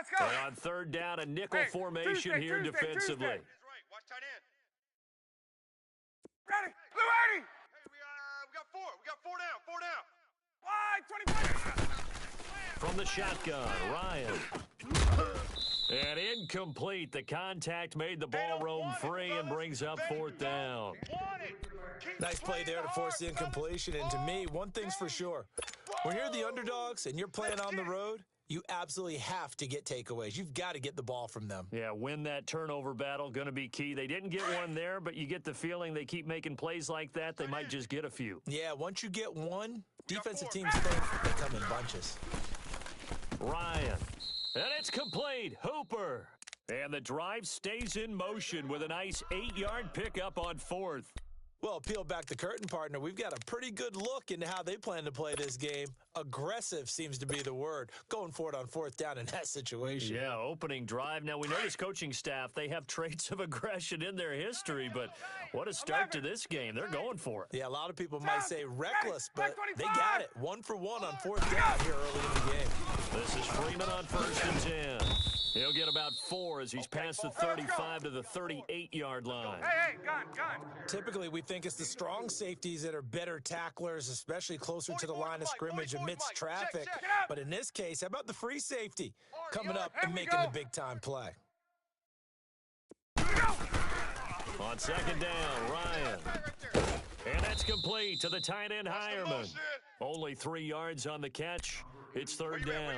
let's go. And on third down, a nickel formation here defensively. Tuesday. Watch tight end. Ready. Blue 80. Hey, we got four. We got four down. Four down. Wide, 25. From the shotgun, Ryan. And incomplete. The contact made the ball roam free and brings up fourth down. Nice play there to force the incompletion. And to me, one thing's for sure. When you're the underdogs and you're playing on the road, you absolutely have to get takeaways. You've got to get the ball from them. Yeah, win that turnover battle, going to be key. They didn't get one there, but you get the feeling they keep making plays like that, they might just get a few. Yeah, once you get one, defensive teams think they come in bunches. Ryan. And it's complete. Hooper. And the drive stays in motion with a nice 8-yard pickup on fourth. Well, peel back the curtain, partner. We've got a pretty good look into how they plan to play this game. Aggressive seems to be the word. Going for it on fourth down in that situation. Yeah, opening drive. Now, we know this coaching staff, they have traits of aggression in their history, but what a start to this game. They're going for it. Yeah, a lot of people might say reckless, but they got it. 1 for 1 on fourth down here early in the game. This is Freeman on 1st and 10. He'll get about 4 as he's past the 35 to the 38-yard line. Hey, gun. Typically, we think it's the strong safeties that are better tacklers, especially closer to the line of scrimmage amidst traffic. But in this case, how about the free safety coming up and making the big-time play? On second down, Ryan. And that's complete to the tight end, Hireman. Only 3 yards on the catch. It's third down.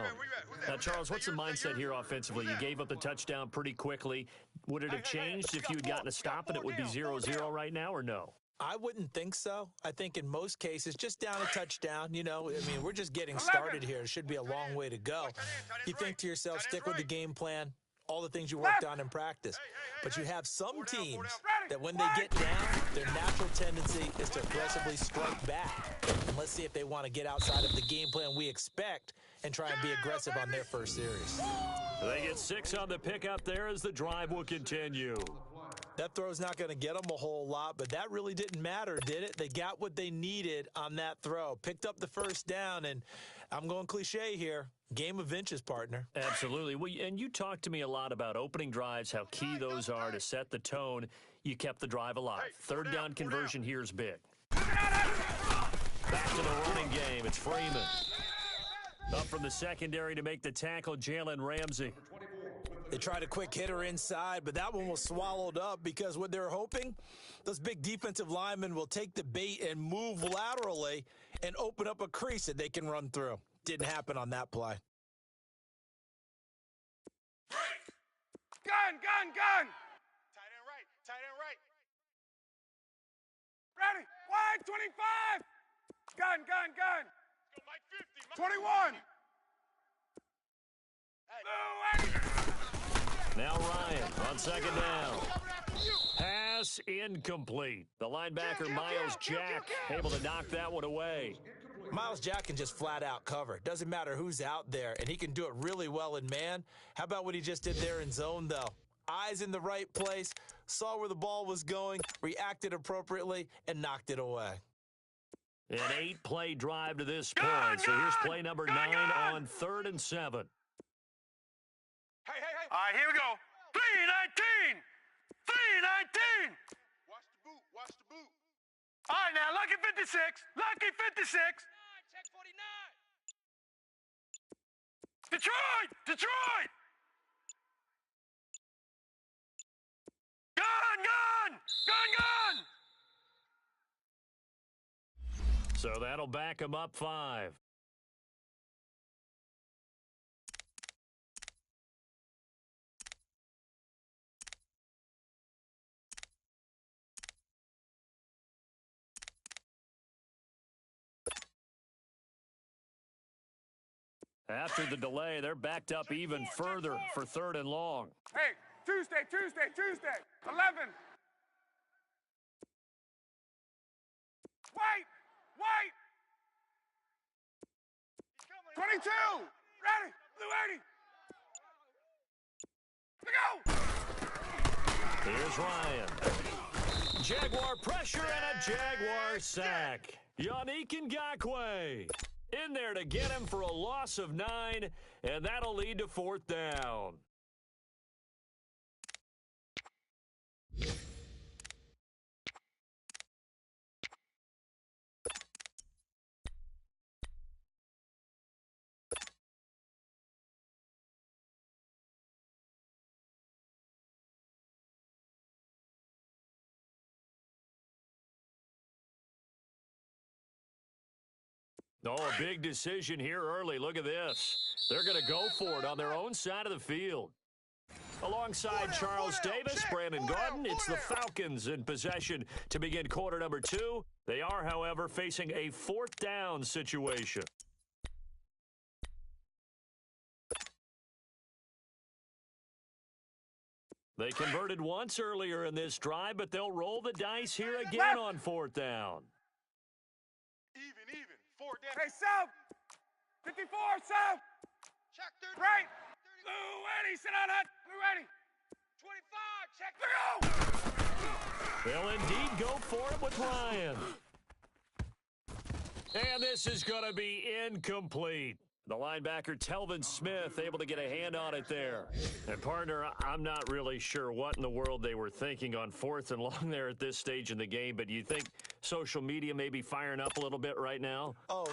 Now, Charles, what's the mindset here offensively? You gave up the touchdown pretty quickly. Would it have changed if you had gotten a stop and it would be 0-0 right now, or no? I wouldn't think so. I think in most cases, just down a touchdown, you know, I mean, we're just getting started here. It should be a long way to go. You think to yourself, stick with the game plan, all the things you worked on in practice. But you have some teams that when they get down, their natural tendency is to aggressively strike back. And let's see if they want to get outside of the game plan we expect and try and be aggressive on their first series. They get 6 on the pickup there as the drive will continue. That throw's not going to get them a whole lot, but that really didn't matter, did it? They got what they needed on that throw. Picked up the first down, and I'm going cliche here. Game of inches, partner. Absolutely. Well, and you talked to me a lot about opening drives, how key those are to set the tone. You kept the drive alive. Third down conversion here is big. Back to the running game. It's Freeman. Up from the secondary to make the tackle, Jalen Ramsey. They tried a quick hitter inside, but that one was swallowed up because what they're hoping, those big defensive linemen will take the bait and move laterally and open up a crease that they can run through. Didn't happen on that play. Gun. Tight end right. Ready, wide, 25. Gun. Go, Mike 50. 21. Now Ryan on second down. Pass incomplete. The linebacker, Miles Jack, able to knock that one away. Miles Jack can just flat out cover. Doesn't matter who's out there, and he can do it really well in man. How about what he just did there in zone, though? Eyes in the right place, saw where the ball was going, reacted appropriately, and knocked it away. An 8-play drive to this point. So here's play number 9 on 3rd and 7. Hey. All right, here we go. 319. Watch the boot. All right, now, lucky 56. Check 49. Detroit. Gun. So that'll back him up 5. After the delay, they're backed up even further for 3rd and long. Hey, Tuesday. 11. Wait. 22. Ready. Blue 80. Here's Ryan. Jaguar pressure and a Jaguar sack. Yannick Ngakoue. In there to get him for a loss of 9, and that'll lead to 4th down. Oh, a big decision here early. Look at this. They're going to go for it on their own side of the field. Alongside Charles Davis, Brandon Gordon, it's the Falcons in possession to begin quarter number 2. They are, however, facing a 4th down situation. They converted once earlier in this drive, but they'll roll the dice here again on 4th down. Even. 4 down. Hey, South. 54, South. Check 30. Right. Blue Eddie, sit on that. Blue Eddie. 25, check 3-0. They'll indeed go for it with Ryan. And this is going to be incomplete. The linebacker, Telvin Smith, able to get a hand on it there. And, partner, I'm not really sure what in the world they were thinking on 4th and long there at this stage in the game, but you think social media may be firing up a little bit right now? Oh,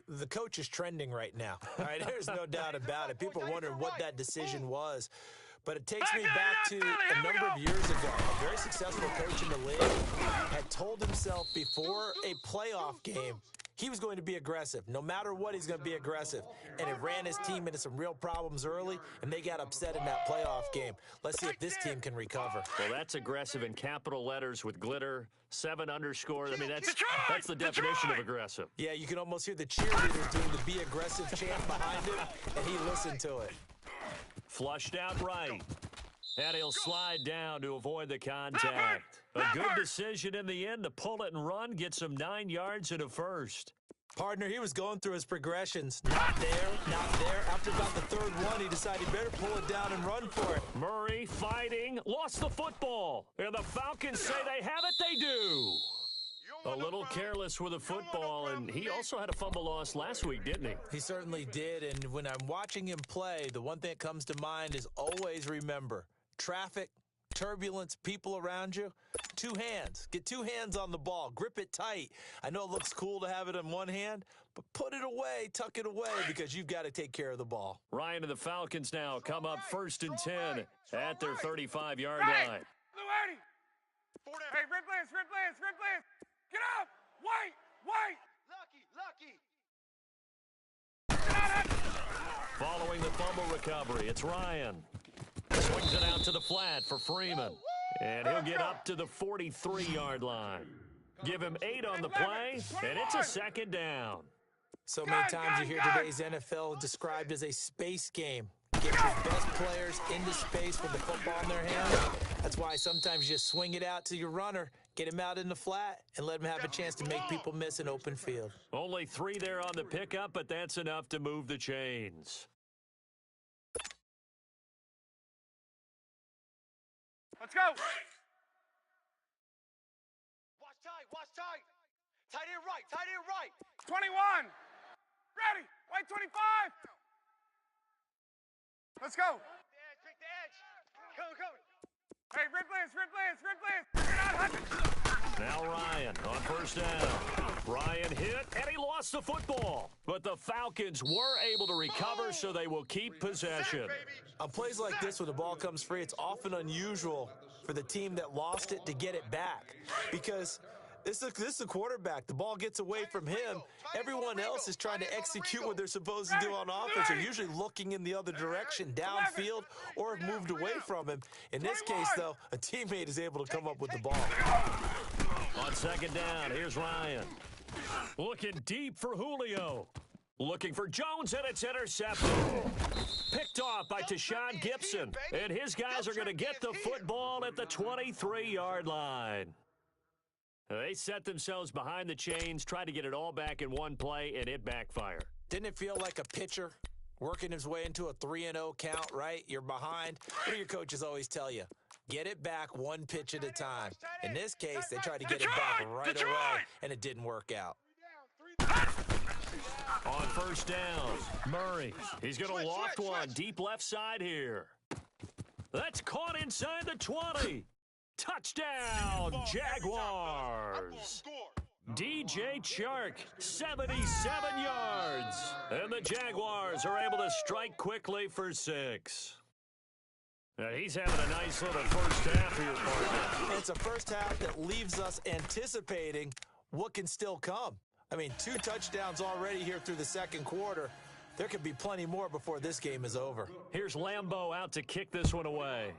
the coach is trending right now. All right, there's no doubt about it. People are wondering what that decision was. But it takes me back to a number of years ago. A very successful coach in the league had told himself before a playoff game he was going to be aggressive. No matter what, he's going to be aggressive. And it ran his team into some real problems early, and they got upset in that playoff game. Let's see if this team can recover. Well, that's aggressive in capital letters with glitter, 7 underscores. I mean, that's the definition of aggressive. Yeah, you can almost hear the cheerleaders doing the Be Aggressive chant behind him, and he listened to it. Flushed out right. And he'll slide down to avoid the contact. A good decision in the end to pull it and run, gets him 9 yards and a first. Partner, he was going through his progressions. Not there, not there. After about the 3rd one, he decided he better pull it down and run for it. Murray fighting, lost the football. And the Falcons say they have it, they do. A little careless with the football, and he also had a fumble loss last week, didn't he? He certainly did, and when I'm watching him play, the one thing that comes to mind is always remember, traffic, turbulence, people around you, 2 hands. Get 2 hands on the ball. Grip it tight. I know it looks cool to have it in one hand, but put it away, tuck it away, because you've got to take care of the ball. Ryan and the Falcons now come up 1st and 10 at their 35-yard line. Hey, Ripley. Get up! White! Lucky! Following the fumble recovery, it's Ryan. Swings it out to the flat for Freeman. And he'll get up to the 43-yard line. Give him 8 on the play, and it's a 2nd down. So many times you hear today's NFL described as a space game. Get your best players into space with the football in their hands. That's why sometimes you just swing it out to your runner, get him out in the flat, and let him have a chance to make people miss an open field. Only 3 there on the pickup, but that's enough to move the chains. Let's go. Watch tight. Tight end right. 21. Ready. White 25. Let's go. Pick the edge. Come. Hey, Ripley. Now Ryan on 1st down. Ryan hit, and he lost the football. But the Falcons were able to recover, so they will keep possession. On plays like this, when the ball comes free, it's often unusual for the team that lost it to get it back. Because this is the quarterback. The ball gets away from him. Everyone else is trying to execute what they're supposed to do on offense. They're usually looking in the other direction, downfield, or have moved away from him. In this case, though, a teammate is able to come up with the ball. On 2nd down, here's Ryan. Looking deep for Julio. Looking for Jones, and it's intercepted. Picked off by Tashawn Gibson. And his guys are going to get the football at the 23-yard line. They set themselves behind the chains, tried to get it all back in one play, and it backfired. Didn't it feel like a pitcher working his way into a 3-0 count, right? You're behind. What do your coaches always tell you? Get it back 1 pitch at a time. In this case, they tried to get it back right away, and it didn't work out. On first down, Murray. He's going to loft one deep left side here. That's caught inside the 20. Touchdown, Jaguars. DJ Chark, 77 yards. And the Jaguars are able to strike quickly for 6. He's having a nice little first half here, partner. It's a first half that leaves us anticipating what can still come. I mean, 2 touchdowns already here through the second quarter. There could be plenty more before this game is over. Here's Lambeau out to kick this one away.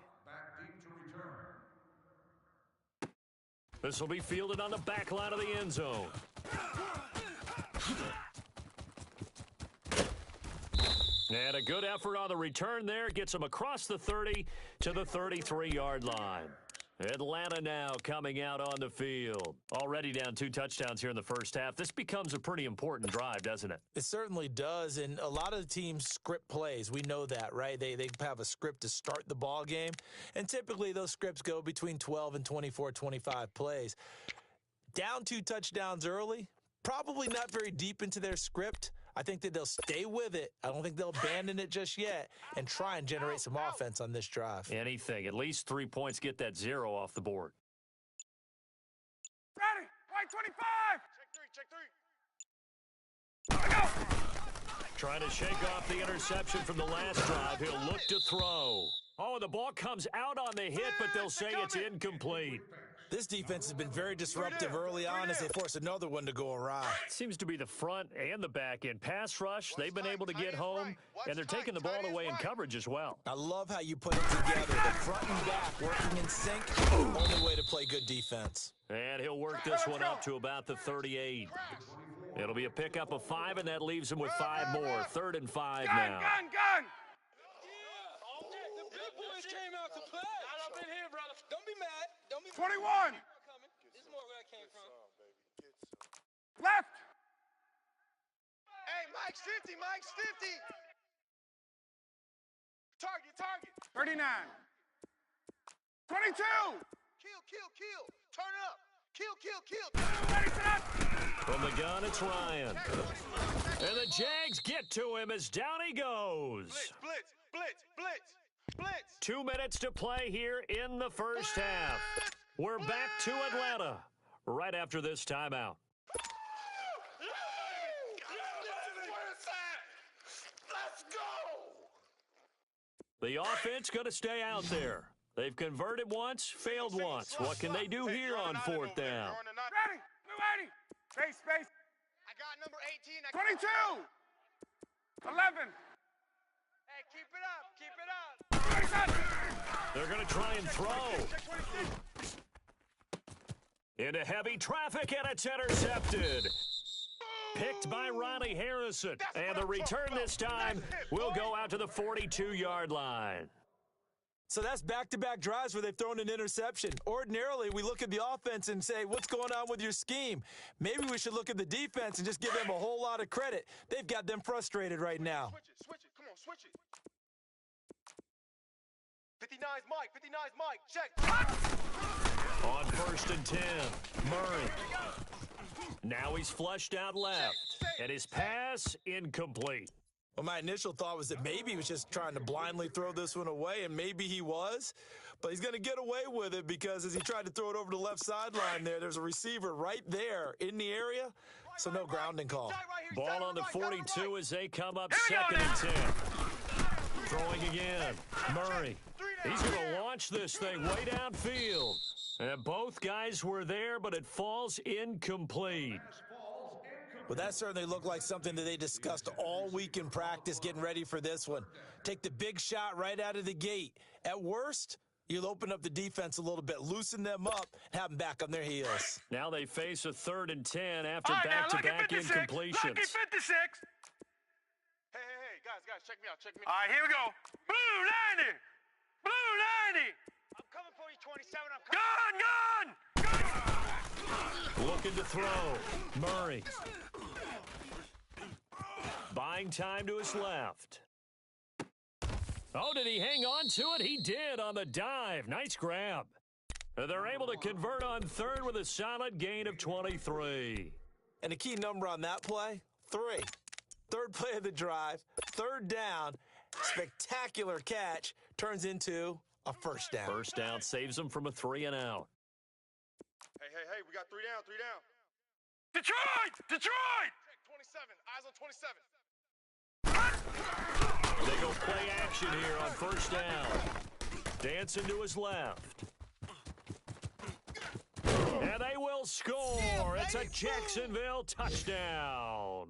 This will be fielded on the back line of the end zone. And a good effort on the return there. Gets him across the 30 to the 33-yard line. Atlanta now coming out on the field. Already down 2 touchdowns here in the first half. This becomes a pretty important drive, doesn't it? It certainly does, and a lot of the teams script plays. We know that, right? They have a script to start the ball game, and typically those scripts go between 12 and 24, 25 plays. Down 2 touchdowns early, probably not very deep into their script. I think that they'll stay with it. I don't think they'll abandon it just yet and try and generate some offense on this drive. Anything. At least 3 points, get that 0 off the board. Ready. Right 25. Check 3. Check 3. Go. Trying to shake off the interception from the last drive. He'll look to throw. Oh, and the ball comes out on the hit, but they'll say it's incomplete. This defense has been very disruptive early on as they force another one to go awry. Seems to be the front and the back end. Pass rush, they've been able to get home, and they're taking the ball away in coverage as well. I love how you put it together. The front and back working in sync, only way to play good defense. And he'll work this one up to about the 38. It'll be a pickup of 5, and that leaves him with 5 more. 3rd and 5 now. Gun. The big boys came out to play. I've been here, brother. Don't be mad. Don't be 21. Mad. This is more where I came from. Left. Hey, Mike's 50. Mike's 50. Target. 39. 22. Kill. Turn up. Kill. Ready, set up. From the gun, it's Ryan. And the Jags get to him as down he goes. Blitz. 2 minutes to play here in the first half. We're back to Atlanta right after this timeout. Let's go. The offense going to stay out there. They've converted once, failed once. What can they do here on 4th down? Ready. Blue 80. Space. I got number 18. 22. 11. Hey, keep it up. 37. They're going to try and throw. Into heavy traffic, and it's intercepted. Picked by Ronnie Harrison. And the return this time will go out to the 42-yard line. So that's back-to-back drives where they've thrown an interception. Ordinarily, we look at the offense and say, what's going on with your scheme? Maybe we should look at the defense and just give them a whole lot of credit. They've got them frustrated right now. Switch it. Come on, switch it. 59's Mike. Check. On 1st and 10, Murray. Now he's flushed out left. And his pass incomplete. Well, my initial thought was that maybe he was just trying to blindly throw this one away, and maybe he was. But he's going to get away with it because as he tried to throw it over the left sideline there's a receiver right there in the area, so no grounding call. Ball on the 42 as they come up 2nd and 10. Throwing again. Murray. He's going to launch this thing way downfield. And both guys were there, but it falls incomplete. Well, that certainly looked like something that they discussed all week in practice getting ready for this one. Take the big shot right out of the gate. At worst, you'll open up the defense a little bit, loosen them up, and have them back on their heels. Now they face a 3rd and 10 after back-to-back incompletions. Lucky 56. Hey, guys, check me out. All right, here we go. Blue 90. I'm coming for you, 27. Gun. Looking to throw. Murray. Buying time to his left. Oh, did he hang on to it? He did on the dive. Nice grab. They're able to convert on 3rd with a solid gain of 23. And a key number on that play, 3. Third play of the drive, third down, spectacular catch, turns into a first down. First down saves them from a 3-and-out. Hey, we got 3 down, 3 down. Detroit! 27, eyes on 27. They go play action here on first down. Dancing to his left. And they will score. It's a Jacksonville touchdown.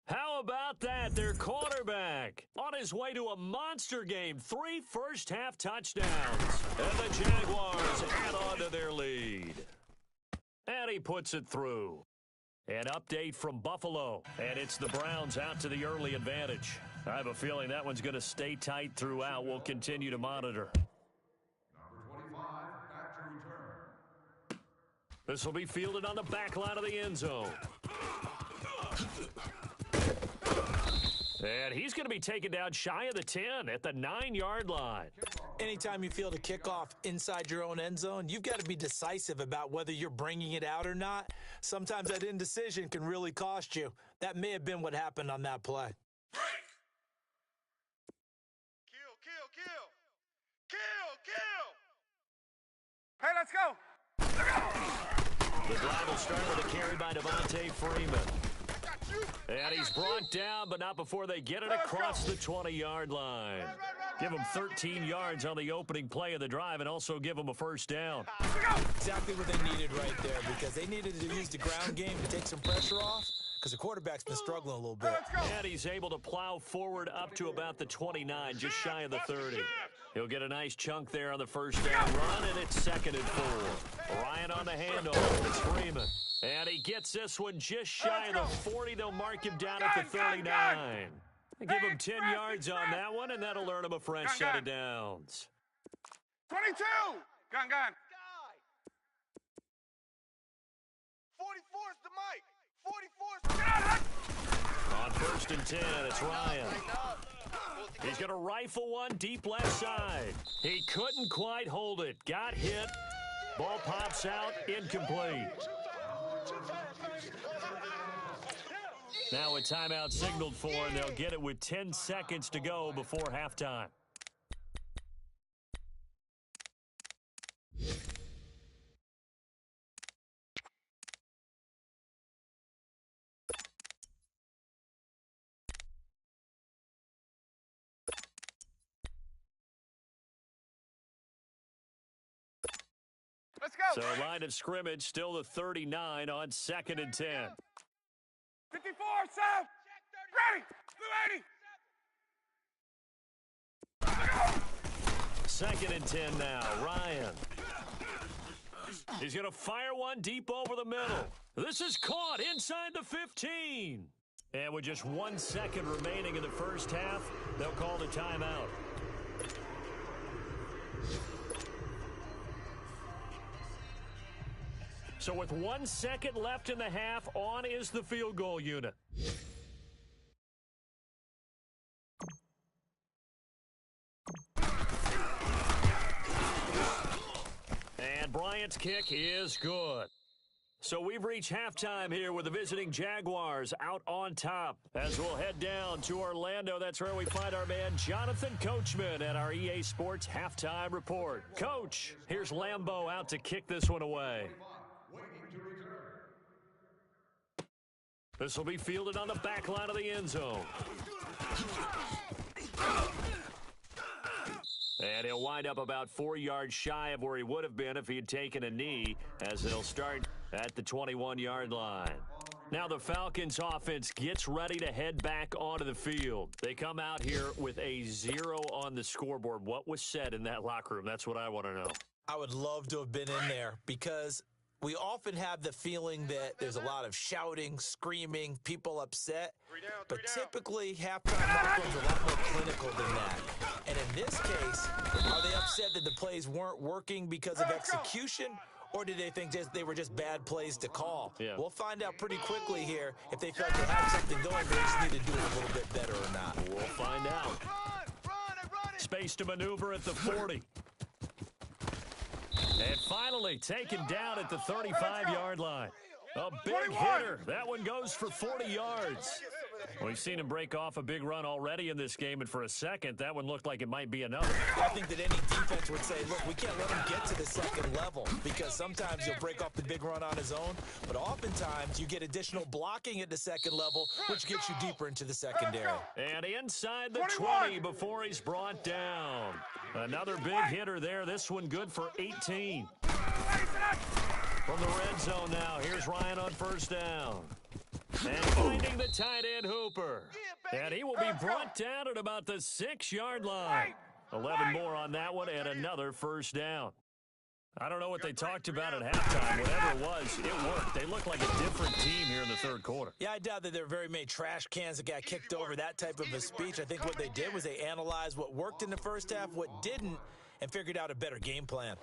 How about that? Their quarterback on his way to a monster game. 3 first-half touchdowns. And the Jaguars add on to their lead. And he puts it through. An update from Buffalo. And it's the Browns out to the early advantage. I have a feeling that one's going to stay tight throughout. We'll continue to monitor. This will be fielded on the back line of the end zone. And he's going to be taken down shy of the 10 at the 9-yard line. Anytime you field a kickoff inside your own end zone, you've got to be decisive about whether you're bringing it out or not. Sometimes that indecision can really cost you. That may have been what happened on that play. Kill. Hey, let's go. The drive will start with a carry by Devontae Freeman. And he's brought down, but not before they get it across the 20-yard line. Give him 13 yards on the opening play of the drive and also give him a first down. Exactly what they needed right there, because they needed to use the ground game to take some pressure off, because the quarterback's been struggling a little bit. And he's able to plow forward up to about the 29, just shy of the 30. He'll get a nice chunk there on the first down run, and it's 2nd and 4. Ryan on the handoff. It's Freeman. And he gets this one just shy of the 40. They'll mark him down at the 39. Give him 10 yards on that one, and that'll earn him a fresh set of downs. 22! Gun. 44's the mic. 44's the On 1st and 10, it's Ryan. He's going to rifle one deep left side. He couldn't quite hold it. Got hit. Ball pops out, incomplete. Now a timeout signaled for, and they'll get it with 10 seconds to go before halftime. Let's go. So line of scrimmage still the 39 on 2nd and 10. 54, Sam. Ready. 2nd and 10 now. Ryan. He's going to fire one deep over the middle. This is caught inside the 15. And with just 1 second remaining in the first half, they'll call the timeout. So with 1 second left in the half, on is the field goal unit. And Bryant's kick is good. So we've reached halftime here with the visiting Jaguars out on top. As we'll head down to Orlando, that's where we find our man Jonathan Coachman at our EA Sports Halftime Report. Coach, here's Lambeau out to kick this one away. This will be fielded on the back line of the end zone. And he'll wind up about 4 yards shy of where he would have been if he had taken a knee, as they'll start at the 21-yard line. Now the Falcons offense gets ready to head back onto the field. They come out here with a 0 on the scoreboard. What was said in that locker room? That's what I want to know. I would love to have been in there, because we often have the feeling that there's a lot of shouting, screaming, people upset. But typically, halftime locker rooms are a lot more clinical than that. And in this case, are they upset that the plays weren't working because of execution, or did they think they were just bad plays to call? Yeah. We'll find out pretty quickly here if they felt they had something going, they just need to do it a little bit better or not. We'll find out. Space to maneuver at the 40. And finally taken down at the 35-yard line. A big 21. hitter. That one goes for 40 yards. We've seen him break off a big run already in this game, and for a second, that one looked like it might be enough. I think that any defense would say, look, we can't let him get to the second level because sometimes he'll break off the big run on his own, but oftentimes you get additional blocking at the second level, which gets you deeper into the secondary. And inside the 21. 20 before he's brought down. Another big hitter there. This one good for 18. From the red zone now, here's Ryan on first down. And finding the tight end Hooper. And he will be brought down at about the 6-yard line. 11 more on that one and another first down. I don't know what they talked about at halftime. Whatever it was, it worked. They look like a different team here in the third quarter. Yeah, I doubt that there are very many trash cans that got kicked over, that type of a speech. I think what they did was they analyzed what worked in the first half, what didn't, and figured out a better game plan.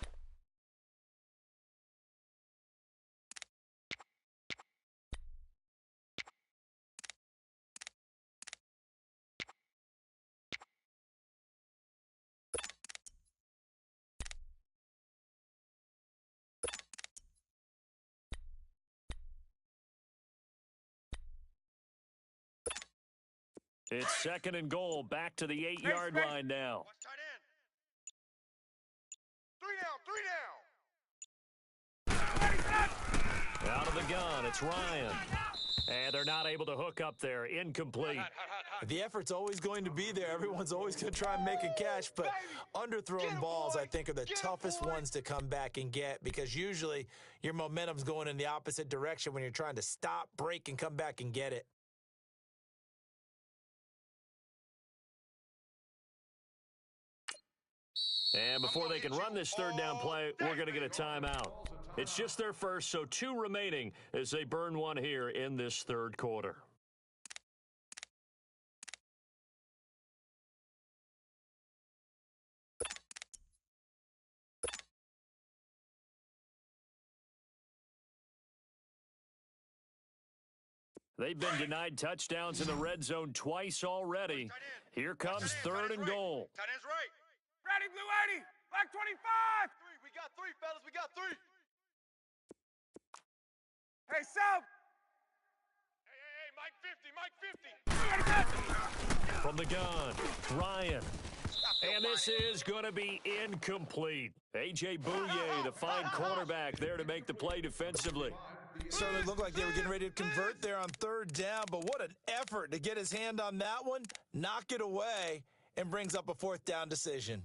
It's second and goal, back to the 8-yard line now. Watch tight end. 3 down, 3 down. Out of the gun, it's Ryan. And they're not able to hook up there, incomplete. The effort's always going to be there. Everyone's always going to try and make a catch, but underthrown balls, I think, are the toughest ones to come back and get because usually your momentum's going in the opposite direction when you're trying to stop, break, and come back and get it. And before they can run this third down play, we're going to get a timeout. It's just their first, so 2 remaining as they burn one here in this third quarter. They've been denied touchdowns in the red zone twice already. Here comes third and goal. Tight end's right. Ready, blue 80. Black 25. 3. We got 3, fellas. We got 3. Hey, South. Hey, Mike 50. Mike 50. From the gun, Ryan. And this is going to be incomplete. A.J. Bouye, the fine quarterback, there to make the play defensively. Certainly looked like they were getting ready to convert there on third down, but what an effort to get his hand on that one, knock it away, and brings up a fourth down decision.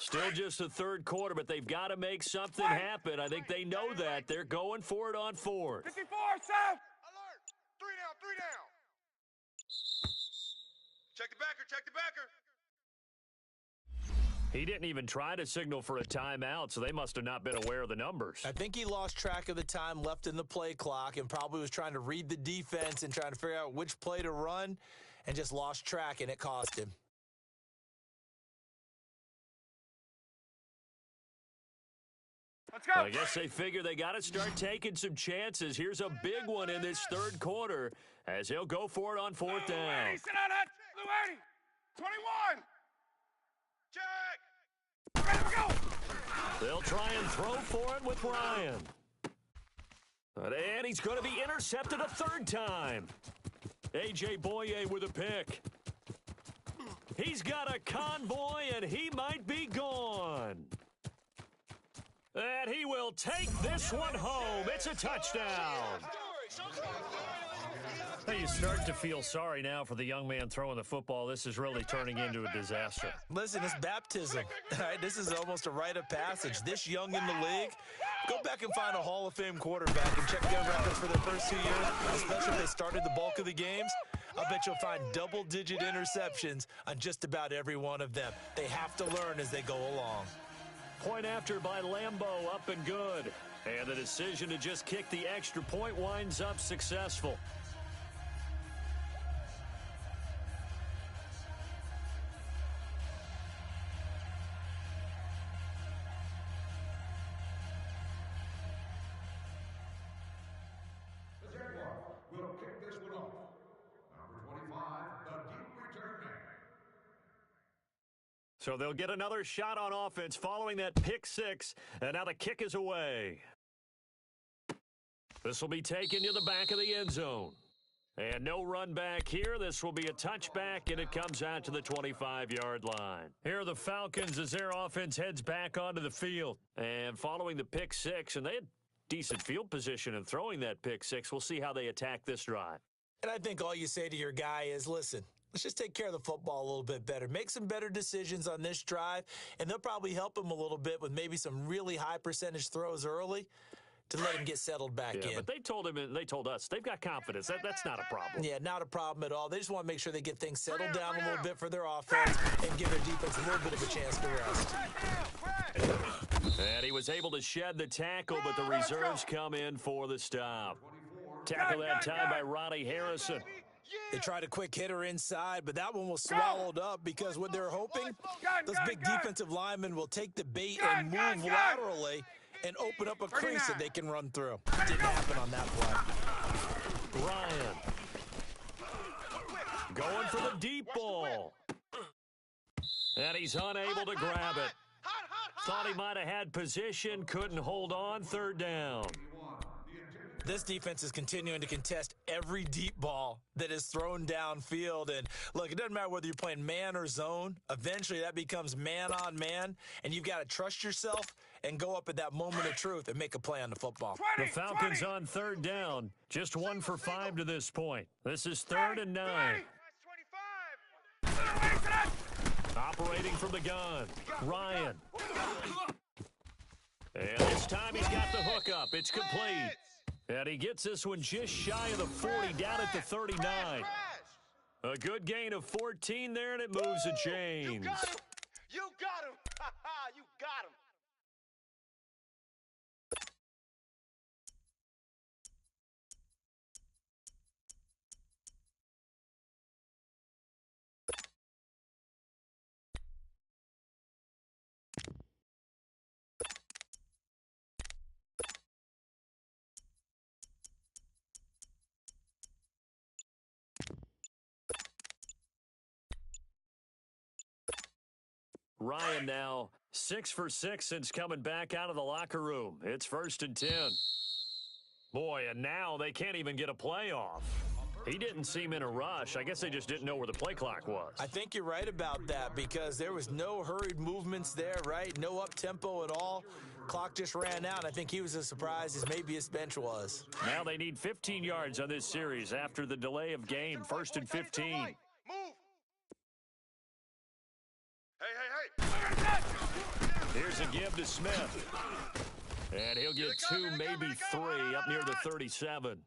Still just the third quarter, but they've got to make something happen. I think they know that. They're going for it on fourth. 54, South. Alert. 3 down, 3 down. Check the backer, check the backer. He didn't even try to signal for a timeout, so they must have not been aware of the numbers. I think he lost track of the time left in the play clock and probably was trying to read the defense and trying to figure out which play to run and just lost track, and it cost him. Let's go. I guess they figure they got to start taking some chances. Here's a big one in this third quarter as he'll go for it on fourth Blue down. 80, sit on that. Blue 80. 21. Check. Ready to go. They'll try and throw for it with Ryan. And he's going to be intercepted a third time. A.J. Bouye with a pick. He's got a convoy, and he might be gone. And he will take this one home. It's a touchdown. Now you start to feel sorry now for the young man throwing the football. This is really turning into a disaster. Listen, it's baptism. All right, this is almost a rite of passage. This young in the league, go back and find a Hall of Fame quarterback and check their records for their first 2 years, especially if they started the bulk of the games. I bet you'll find double-digit interceptions on just about every one of them. They have to learn as they go along. Point after by Lambo, up and good. And the decision to just kick the extra point winds up successful. So they'll get another shot on offense following that pick six, and now the kick is away. This will be taken to the back of the end zone. And no run back here. This will be a touchback, and it comes out to the 25-yard line. Here are the Falcons as their offense heads back onto the field. And following the pick six, and they had decent field position in throwing that pick six. We'll see how they attack this drive. And I think all you say to your guy is, listen, let's just take care of the football a little bit better. Make some better decisions on this drive, and they'll probably help him a little bit with maybe some really high percentage throws early to let him get settled back in. But they told him, and they told us, they've got confidence. That's not a problem. Yeah, not a problem at all. They just want to make sure they get things settled down a little bit for their offense and give their defense a little bit of a chance to rest. And he was able to shed the tackle, but the reserves come in for the stop. Tackle that time by Ronnie Harrison. They tried a quick hitter inside, but that one was swallowed up because what they're hoping, those big defensive linemen will take the bait and move laterally and open up a crease that they can run through. Didn't happen on that play. Ryan going for the deep ball. And he's unable to grab it. Thought he might have had position, couldn't hold on, third down. This defense is continuing to contest every deep ball that is thrown downfield. And, look, it doesn't matter whether you're playing man or zone. Eventually, that becomes man-on-man, and you've got to trust yourself and go up at that moment of truth and make a play on the football. The Falcons on third down, just 1 for 5 to this point. This is 3rd and 9. Operating from the gun, Ryan. And this time he's got the hook up. It's complete. And he gets this one just shy of the 40, down at the 39. A good gain of 14 there, and it moves the chains. You got him. You got him. You got him. Ryan now 6 for 6 since coming back out of the locker room. It's 1st and 10. Boy, and now they can't even get a play off. He didn't seem in a rush. I guess they just didn't know where the play clock was. I think you're right about that because there was no hurried movements there, right? No up-tempo at all. Clock just ran out. I think he was as surprised as maybe his bench was. Now they need 15 yards on this series after the delay of game. 1st and 15. Move. Hey. Here's a give to Smith. And he'll get 2, maybe 3 up near the 37.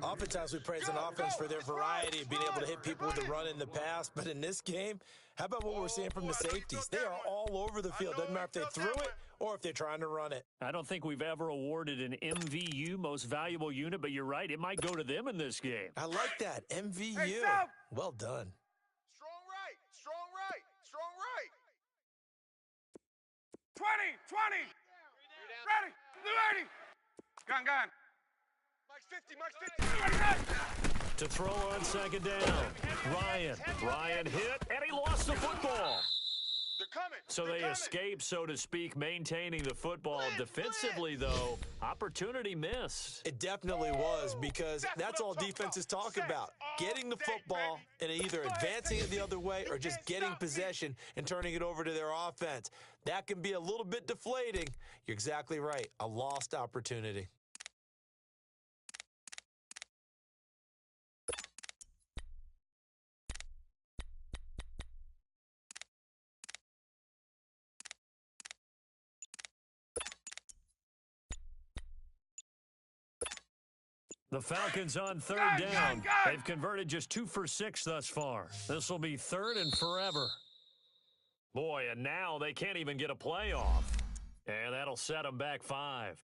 Oftentimes we praise an offense for their variety of being able to hit people with the run in the pass, but in this game, how about what we're seeing from the safeties? They are all over the field. Doesn't matter if they threw it or if they're trying to run it. I don't think we've ever awarded an MVU, most valuable unit, but you're right. It might go to them in this game. I like that. MVU. Hey, stop. Well done. Strong right. 20. Ready. Blue 80. Gun. Mike's 50. To throw on 2nd down. Ryan hit, and he lost the football. They're coming. So they escape, so to speak, maintaining the football. Defensively, though, opportunity missed. It definitely was because that's all defenses talk about. Getting the football and either advancing it the other way or just getting possession and turning it over to their offense. That can be a little bit deflating. You're exactly right. A lost opportunity. The Falcons on 3rd down. They've converted just 2 for 6 thus far. This will be 3rd and forever. Boy, and now they can't even get a play off. And that'll set them back 5.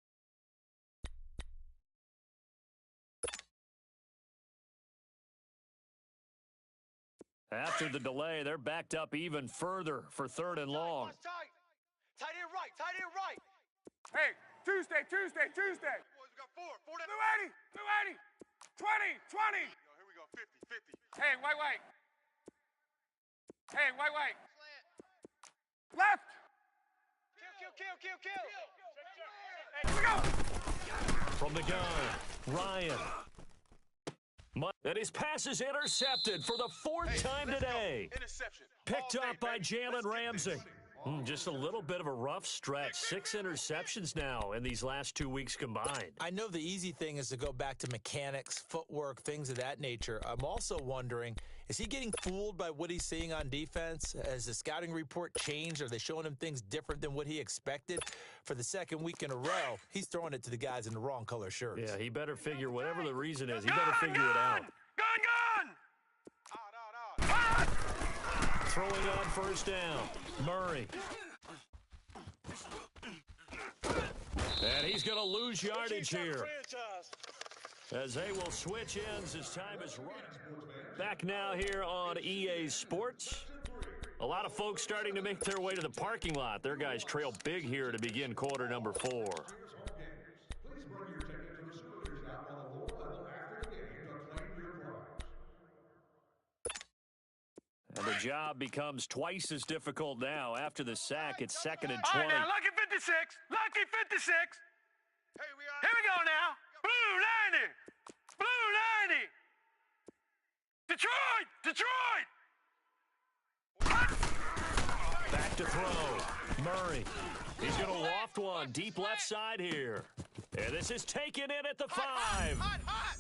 After the delay, they're backed up even further for 3rd and long. Tight end right. Hey, Tuesday. Boys, we got 4 down. Blue 80. 20. Yo, here we go. 50. Hey, white. Left. Kill. Here we go. From the gun, Ryan. And his pass is intercepted for the fourth time today. Interception. Picked All day, up by baby. Jalen Let's get Ramsey. this. Just a little bit of a rough stretch. 6 interceptions now in these last 2 weeks combined. I know the easy thing is to go back to mechanics, footwork, things of that nature. I'm also wondering, is he getting fooled by what he's seeing on defense? Has the scouting report changed? Are they showing him things different than what he expected? For the second week in a row, he's throwing it to the guys in the wrong color shirts. Yeah, he better figure whatever the reason is. He better figure it out. Gun. Out. Throwing on first down, Murray. And he's going to lose yardage here, as they will switch ends as time is running. Back now here on EA Sports. A lot of folks starting to make their way to the parking lot. Their guys trail big here to begin quarter number 4. Please bring your ticket to the scooters out on the lower level after the game to claim your prize. And the job becomes twice as difficult now. After the sack, it's 2nd and All 20. right, now, lucky 56. Lucky 56. Hey, we are. Here we go now. Blue 90. Blue 90. Detroit. Back to throw. Murray. He's going to loft one deep left side here. And this is taken in at the 5.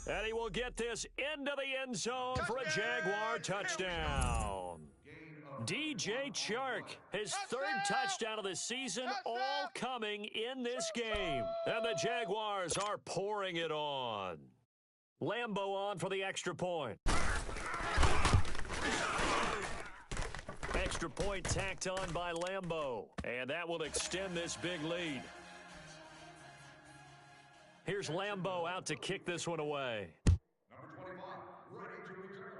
And he will get this into the end zone for a Jaguar touchdown. DJ Chark, his 3rd touchdown of the season, all coming in this game. And the Jaguars are pouring it on. Lambo on for the extra point. Extra point tacked on by Lambo. And that will extend this big lead. Here's Lambo out to kick this one away. Number 25, ready to return.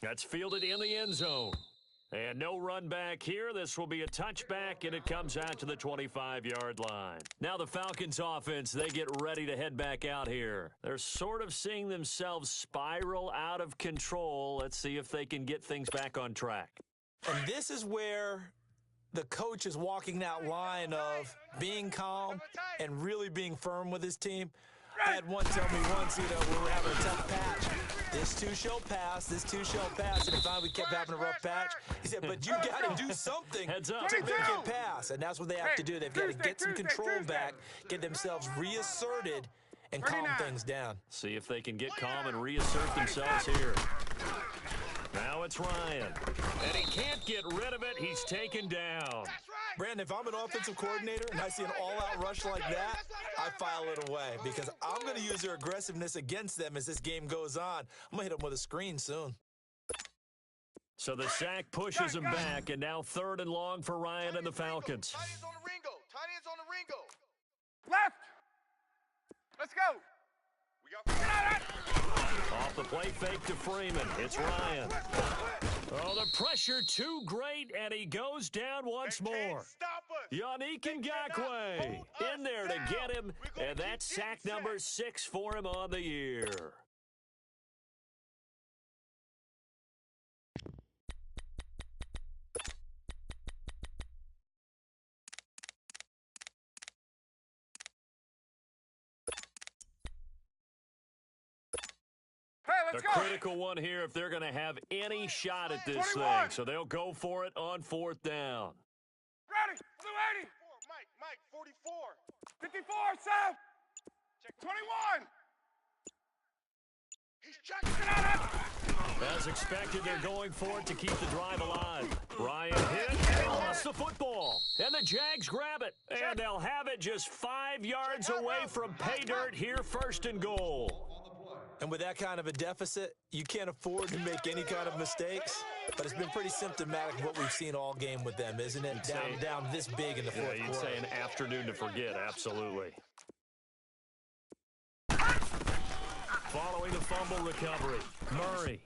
That's fielded in the end zone. And no run back here. This will be a touchback, and it comes out to the 25-yard line. Now the Falcons offense, they get ready to head back out here. They're sort of seeing themselves spiral out of control. Let's see if they can get things back on track. And this is where the coach is walking that line of being calm and really being firm with his team. I had one tell me once, we were having a tough patch. This too shall pass, this too shall pass. And finally we kept having a rough patch. He said, but you got to do something Heads up. to make it pass. And that's what they have to do. They've got to get some control back, get themselves reasserted, and calm things down. See if they can get calm and reassert themselves here. Now it's Ryan. And he can't get rid of it. He's taken down. Brandon, if I'm an offensive coordinator and I see an all-out rush like that, I file it away because I'm going to use their aggressiveness against them as this game goes on. I'm going to hit them with a screen soon. So the sack pushes him back, and now 3rd and long for Ryan and the Falcons. Tight ends on the Ringo. Tight ends on the Ringo. Left. Let's go. We got Off the play fake to Freeman. It's Ryan. Oh, the pressure too great, and he goes down once more. Stop us. Yannick Ngakoue in there to get him, and that's sack number 6 for him on the year. Hey, let's The go. critical one here if they're going to have any shot at this 21. thing. So they'll go for it on 4th down. Ready. Blue 80. Mike, 44. 54, Sam. 21. He's checking. As expected, they're going for it to keep the drive alive. Ryan hit and lost the football. And the Jags grab it. And they'll have it just 5 yards away from pay dirt here, 1st and goal. And with that kind of a deficit, you can't afford to make any kind of mistakes. But it's been pretty symptomatic of what we've seen all game with them, isn't it? Down this big in the fourth You'd quarter. say an afternoon to forget, absolutely. Following the fumble recovery, Murray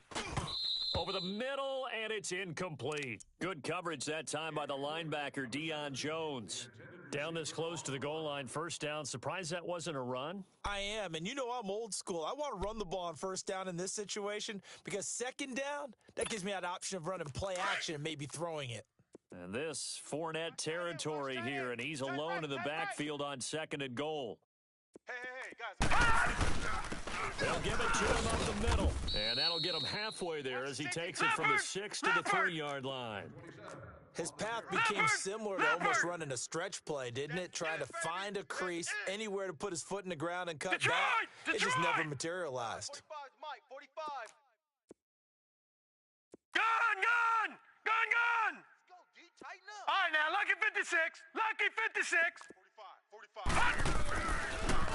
over the middle, and it's incomplete. Good coverage that time by the linebacker, Deion Jones. Down this close to the goal line, 1st down. Surprised that wasn't a run? I am, and you know I'm old school. I want to run the ball on 1st down in this situation because 2nd down, that gives me that option of running play action and maybe throwing it. And this Fournette territory here, and he's alone in the backfield on 2nd and goal. Hey, guys. They'll give it to him up the middle, and that'll get him halfway there as he takes it from the 6 to the 3-yard line. His path became similar to almost running a stretch play, didn't it? Trying to find a crease, anywhere to put his foot in the ground and cut back. It just never materialized. 45, Mike, 45. Gun! Let's go, D. Tighten up. All right, now, lucky 56. Lucky 56. 45.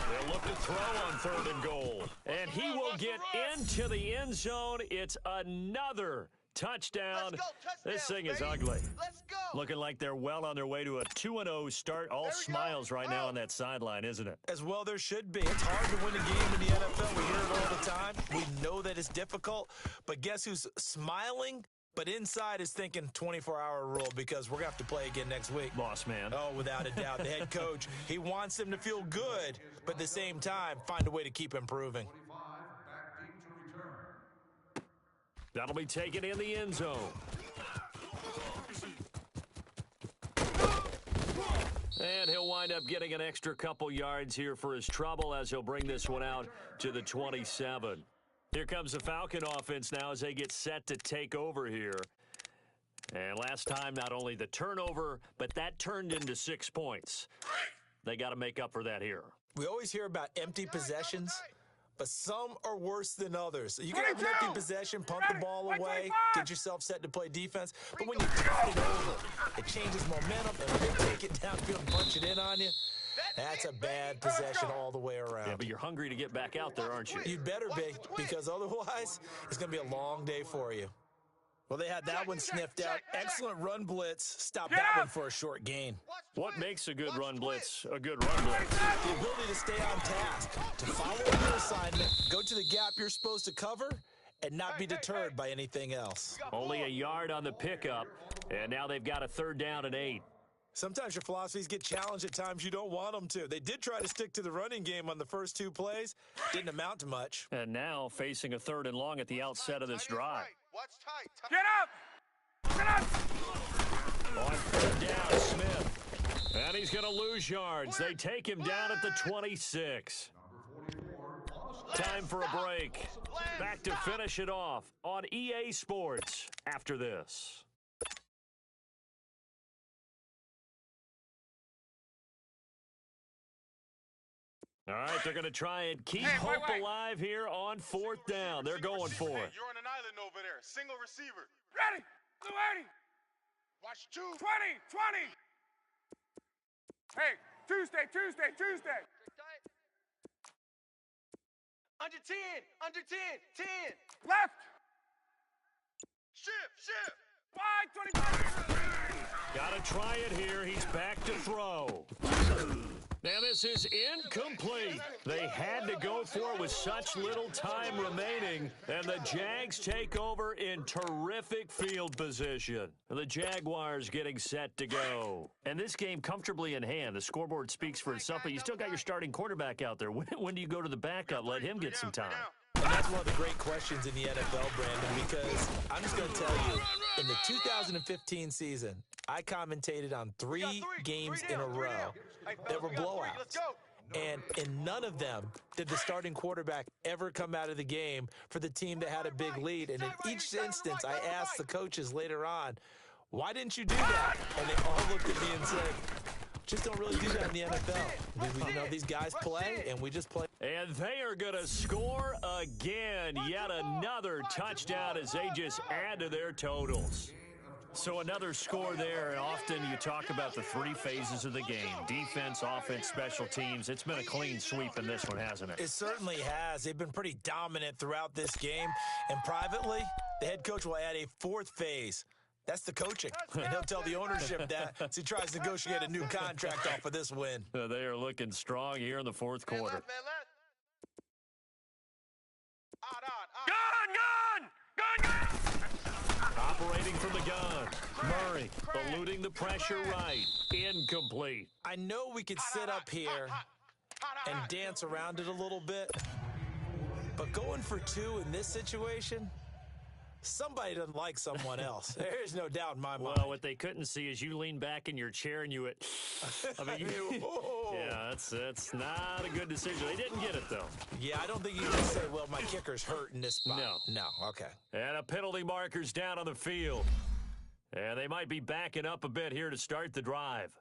They'll look to throw on 3rd and goal. And he will get into the end zone. It's another touchdown. Let's go, This thing touchdowns, is baby. ugly. Let's go. Looking like they're well on their way to a 2-0 start. All smiles right now on that sideline, isn't it? As well there should be. It's hard to win a game in the NFL. We hear it all the time. We know that it's difficult. But guess who's smiling? But inside is thinking 24-hour rule because we're going to have to play again next week. Boss man. Oh, without a doubt. The head coach, he wants them to feel good, but at the same time, find a way to keep improving. 25, back deep to return. That'll be taken in the end zone. And he'll wind up getting an extra couple yards here for his trouble as he'll bring this one out to the 27. Here comes the Falcon offense now as they get set to take over here. And last time, not only the turnover, but that turned into 6 points. They got to make up for that here. We always hear about empty possessions, but some are worse than others. You can have an empty possession, pump the ball away, get yourself set to play defense, but when you turn it over, it changes momentum, and when they take it downfield and punch it in on you, that's a bad possession all the way around. Yeah, but you're hungry to get back out there, aren't you? You'd better be, because otherwise, it's going to be a long day for you. Well, they had that one sniffed out. Excellent run blitz. Stop that one for a short gain. What makes a good run blitz a good run blitz? The ability to stay on task, to follow your assignment, go to the gap you're supposed to cover, and not be deterred by anything else. Only a yard on the pickup, and now they've got a 3rd down and 8. Sometimes your philosophies get challenged at times you don't want them to. They did try to stick to the running game on the first 2 plays. Didn't amount to much. And now facing a 3rd and long at the outset of this drive. Watch tight. Get up! Get up! On 3rd down, Smith. And he's going to lose yards. They take him down at the 26. Time for a break. Back to finish it off on EA Sports after this. All right, they're going to try and keep hope alive here on 4th down. They're going for it. You're on an island over there. Single receiver. Ready! Blue 80! Watch 2. 20! Hey, Tuesday! Under 10. Under 10. 10. Left! Shift. Wide 25! Got to try it here. He's back to throw. Now this is incomplete. They had to go for it with such little time remaining, and the Jags take over in terrific field position. The Jaguars getting set to go. And this game comfortably in hand. The scoreboard speaks for itself, but you still got your starting quarterback out there. When do you go to the backup? Let him get some time. And that's one of the great questions in the NFL, Brandon, because I'm just going to tell you, in the 2015 season, I commentated on 3 games in a row that were blowouts. And in none of them did the starting quarterback ever come out of the game for the team that had a big lead. And in each instance, I asked the coaches later on, why didn't you do that? And they all looked at me and said, just don't really do that in the NFL. You know, these guys play, and we just play. And they are going to score again. Yet another touchdown as they just add to their totals. So another score there, and often you talk about the 3 phases of the game. Defense, offense, special teams. It's been a clean sweep in this one, hasn't it? It certainly has. They've been pretty dominant throughout this game. And privately, the head coach will add a 4th phase. That's the coaching. And he'll tell the ownership that as he tries to negotiate a new contract off of this win. They are looking strong here in the 4th quarter. Gun! Operating from the gun. Murray eluding the pressure right. Incomplete. I know we could sit up here and dance around it a little bit, but going for 2 in this situation, Somebody doesn't like someone else. There's no doubt in my mind. Well, what they couldn't see is you lean back in your chair and you went, I mean, yeah, that's not a good decision. They didn't get it, though. Yeah, I don't think you can say, well, my kicker's hurt in this spot. No, okay. And a penalty marker's down on the field. And they might be backing up a bit here to start the drive.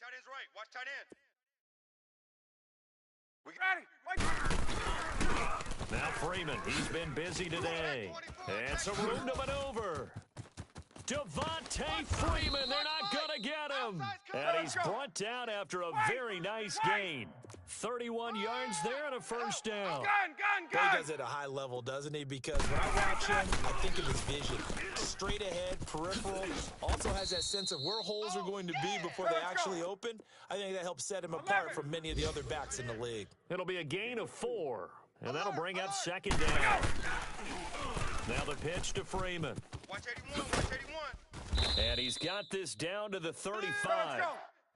Tight end's right. Watch tight end. We got it. Now Freeman, he's been busy today. And some room to maneuver. Devontae Freeman, they're not going to get him. And he's brought down after a very nice gain. 31 yards there and a first down. He does it at a high level, doesn't he? Because when I watch him, I think of his vision. Straight ahead, peripheral. Also has that sense of where holes are going to be before they actually open. I think that helps set him apart from many of the other backs in the league. It'll be a gain of 4. And that'll bring up second down. Now the pitch to Freeman. Watch 81, watch 81. And he's got this down to the 35.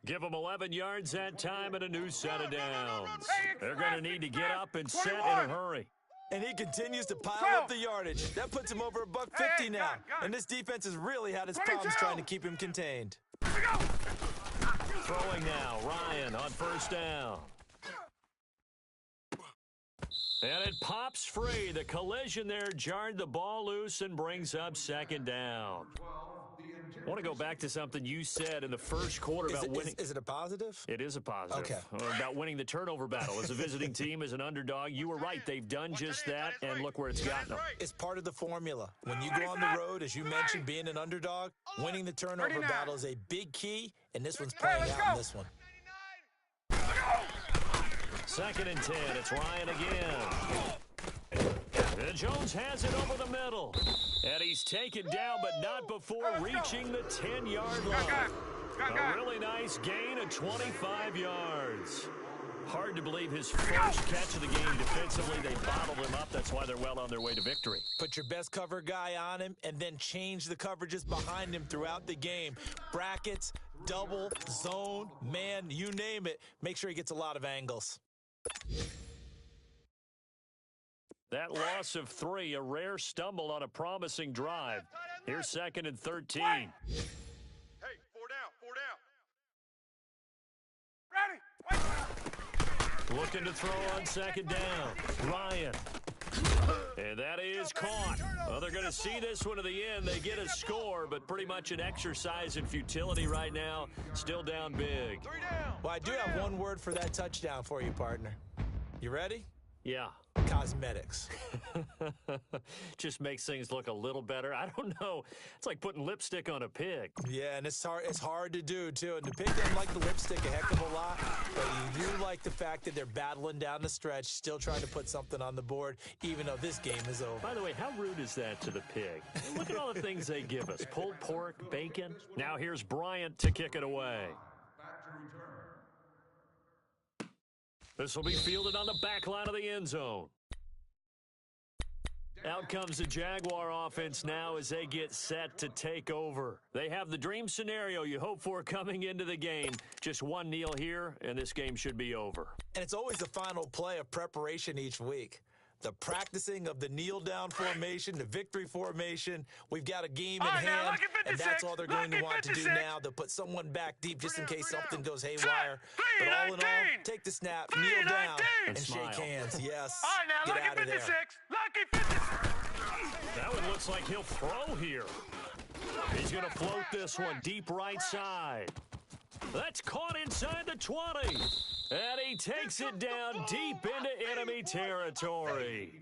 Give them 11 yards that time and a new set of downs. They're going to need to get up and set in a hurry. And he continues to pile up the yardage. That puts him over $150 now. And this defense has really had its problems trying to keep him contained. Throwing now, Ryan on first down. And it pops free. The collision there jarred the ball loose and brings up second down. I want to go back to something you said in the first quarter about winning. Is it a positive? It is a positive. Okay. About winning the turnover battle. As a visiting team, as an underdog, you were right. They've done just that, and look where it's gotten them. It's part of the formula. When you go on the road, as you mentioned, being an underdog, winning the turnover battle is a big key, and this one's playing out in this one. Second and 10. It's Ryan again. And Jones has it over the middle. And he's taken down, but not before reaching the 10-yard line. A really nice gain of 25 yards. Hard to believe his first catch of the game defensively. They bottled him up. That's why they're well on their way to victory. Put your best cover guy on him and then change the coverages behind him throughout the game. Brackets, double, zone, man, you name it. Make sure he gets a lot of angles. That loss of 3, a rare stumble on a promising drive. Here's second and 13. Hey, 4 down. Ready. Looking to throw on second down. Ryan. And that is caught. Well, they're going to see this one to the end. They get a score, but pretty much an exercise in futility right now. Still down big. 3 down. Well, I do have one word for that touchdown for you, partner. You ready? Yeah. Cosmetics. Just makes things look a little better. I don't know. It's like putting lipstick on a pig. Yeah, and it's hard to do, too. And the pig doesn't like the lipstick a heck of a lot, but you do like the fact that they're battling down the stretch, still trying to put something on the board, even though this game is over. By the way, how rude is that to the pig? Look at all the things they give us. Pulled pork, bacon. Now here's Bryant to kick it away. This will be fielded on the back line of the end zone. Out comes the Jaguar offense now as they get set to take over. They have the dream scenario you hope for coming into the game. Just one kneel here, and this game should be over. And it's always the final play of preparation each week. The practicing of the kneel-down formation, the victory formation. We've got a game in hand, and that's all they're going to want to do now. They'll put someone back deep just in case something goes haywire. But all in all, take the snap, kneel down, and shake hands. Yes, get out of there. That one looks like he'll throw here. He's going to float this one deep right side. That's caught inside the 20. And he takes it down deep into enemy territory.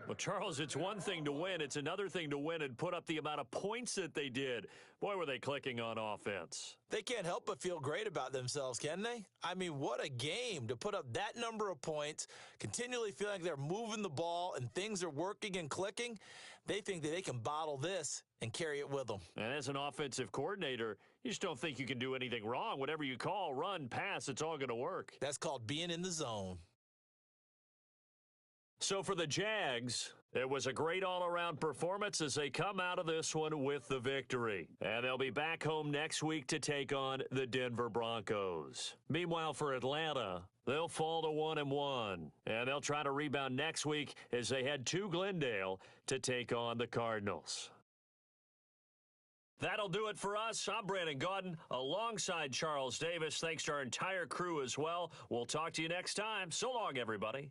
Well, Charles, it's one thing to win. It's another thing to win and put up the amount of points that they did. Boy, were they clicking on offense. They can't help but feel great about themselves, can they? I mean, what a game to put up that number of points, continually feeling like they're moving the ball and things are working and clicking. They think that they can bottle this and carry it with them. And as an offensive coordinator, you just don't think you can do anything wrong. Whatever you call, run, pass, it's all going to work. That's called being in the zone. So for the Jags, it was a great all-around performance as they come out of this one with the victory. And they'll be back home next week to take on the Denver Broncos. Meanwhile, for Atlanta, they'll fall to 1-1. And they'll try to rebound next week as they head to Glendale to take on the Cardinals. That'll do it for us. I'm Brandon Gaudin alongside Charles Davis. Thanks to our entire crew as well. We'll talk to you next time. So long, everybody.